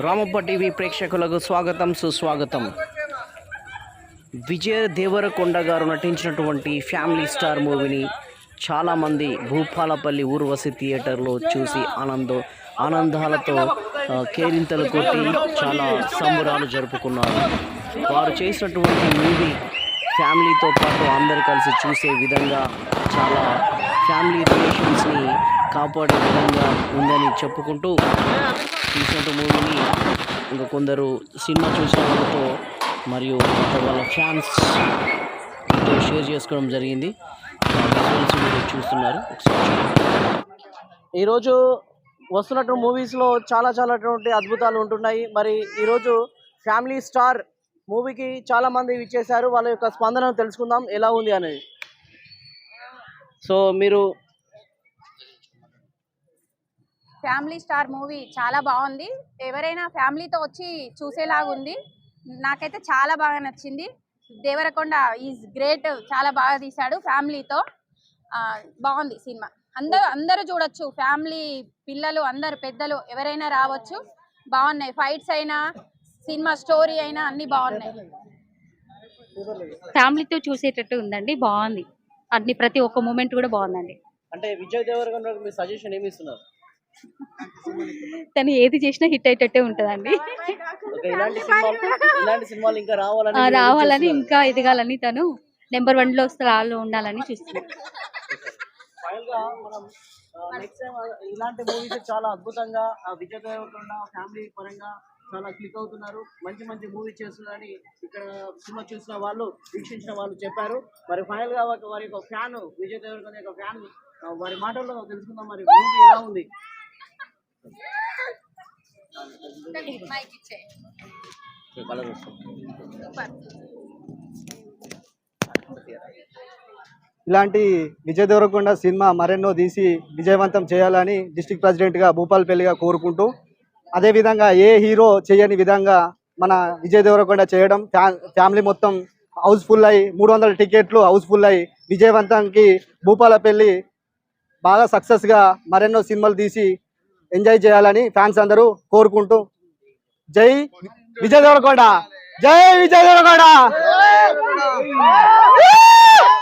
Ramappa TV ప్రేక్షకులకు స్వాగతం సుస్వాగతం. విజయ్ దేవరకొండ గారు నటించినటువంటి ఫ్యామిలీ స్టార్ మూవీని చాలామంది భూపాలపల్లి ఊర్వశి థియేటర్లో చూసి ఆనందాలతో కేరింతలు కొట్టి చాలా సంబరాలు జరుపుకున్నారు. వారు చేసినటువంటి మూవీ ఫ్యామిలీతో పాటు అందరు కలిసి చూసే విధంగా చాలా ఫ్యామిలీ రిలేషన్స్ని కాపాడే విధంగా ఉందని చెప్పుకుంటూ తీసినట్టు మూవీని ఇంకా కొందరు సినిమా చూసిన వాళ్ళతో మరియు వాళ్ళ ఫ్యాన్స్తో షేర్ చేసుకోవడం జరిగింది. మీరు చూస్తున్నారు. ఈరోజు వస్తున్నటువంటి మూవీస్లో చాలా అద్భుతాలు ఉంటున్నాయి. మరి ఈరోజు ఫ్యామిలీ స్టార్ మూవీకి చాలామంది విచ్చేశారు. వాళ్ళ యొక్క స్పందనను తెలుసుకుందాం ఎలా ఉంది అనేది. సో మీరు ఫ్యామిలీ స్టార్ మూవీ చాలా బాగుంది. ఎవరైనా ఫ్యామిలీతో వచ్చి చూసేలాగా ఉంది. నాకైతే చాలా బాగా నచ్చింది. దేవరకొండ ఈజ్ గ్రేట్, చాలా బాగా తీశాడు. ఫ్యామిలీతో బాగుంది సినిమా. అందరూ చూడొచ్చు. ఫ్యామిలీ, పిల్లలు, అందరు పెద్దలు ఎవరైనా రావచ్చు. బాగున్నాయి. ఫైట్స్ అయినా, సినిమా స్టోరీ అయినా అన్ని బాగున్నాయి. ఫ్యామిలీతో చూసేటట్టు ఉందండి. బాగుంది. ప్రతి ఒక్క మూమెంట్ కూడా బాగుందండి. అంటే విజయ్ దేవరకొండ మీ సజెషన్ ఏమి ఇస్తున్నారు? తను ఏది చేసినా హిట్ అయ్యేటట్టే ఉంటదండి. ఇంకా రావాలని ఇంకా ఎదగాలని, తను నెంబర్ 1 లో స్థాయిలో ఉండాలని చూస్తున్నాను. ఇలాంటి మూవీస్ చాలా అద్భుతంగా విజయ్ దేవరకొండ ఫ్యామిలీ పరంగా చాలా క్లిక్ అవుతున్నారు. మంచి మూవీ చేస్తున్నారని ఇక్కడ సినిమా చూసిన వాళ్ళు, వీక్షించిన వాళ్ళు చెప్పారు. మరి ఫైనల్ గా వారి యొక్క ఫ్యాన్, విజయ్ దేవరకొండ యొక్క ఫ్యాన్ వారి మాటల్లో తెలుసుకుందాం. మరి మూవీ ఎలా ఉంది? ఇలాంటి విజయ్ దేవరకొండ సినిమా మరెన్నో తీసి విజయవంతం చేయాలని డిస్ట్రిక్ట్ ప్రెసిడెంట్గా భూపాలపల్లిగా కోరుకుంటూ, అదేవిధంగా ఏ హీరో చేయని విధంగా మన విజయ్ దేవరకొండ చేయడం, ఫ్యామిలీ మొత్తం హౌస్ఫుల్ అయ్యి 300 టికెట్లు హౌస్ఫుల్ అయ్యి విజయవంతానికి భూపాలపల్లి బాగా సక్సెస్గా మరెన్నో సినిమాలు తీసి ఎంజాయ్ చేయాలని ఫ్యాన్స్ అందరూ కోరుకుంటూ, జై విజయ్ దేవరకొండ, జై విజయ్ దేవరకొండ.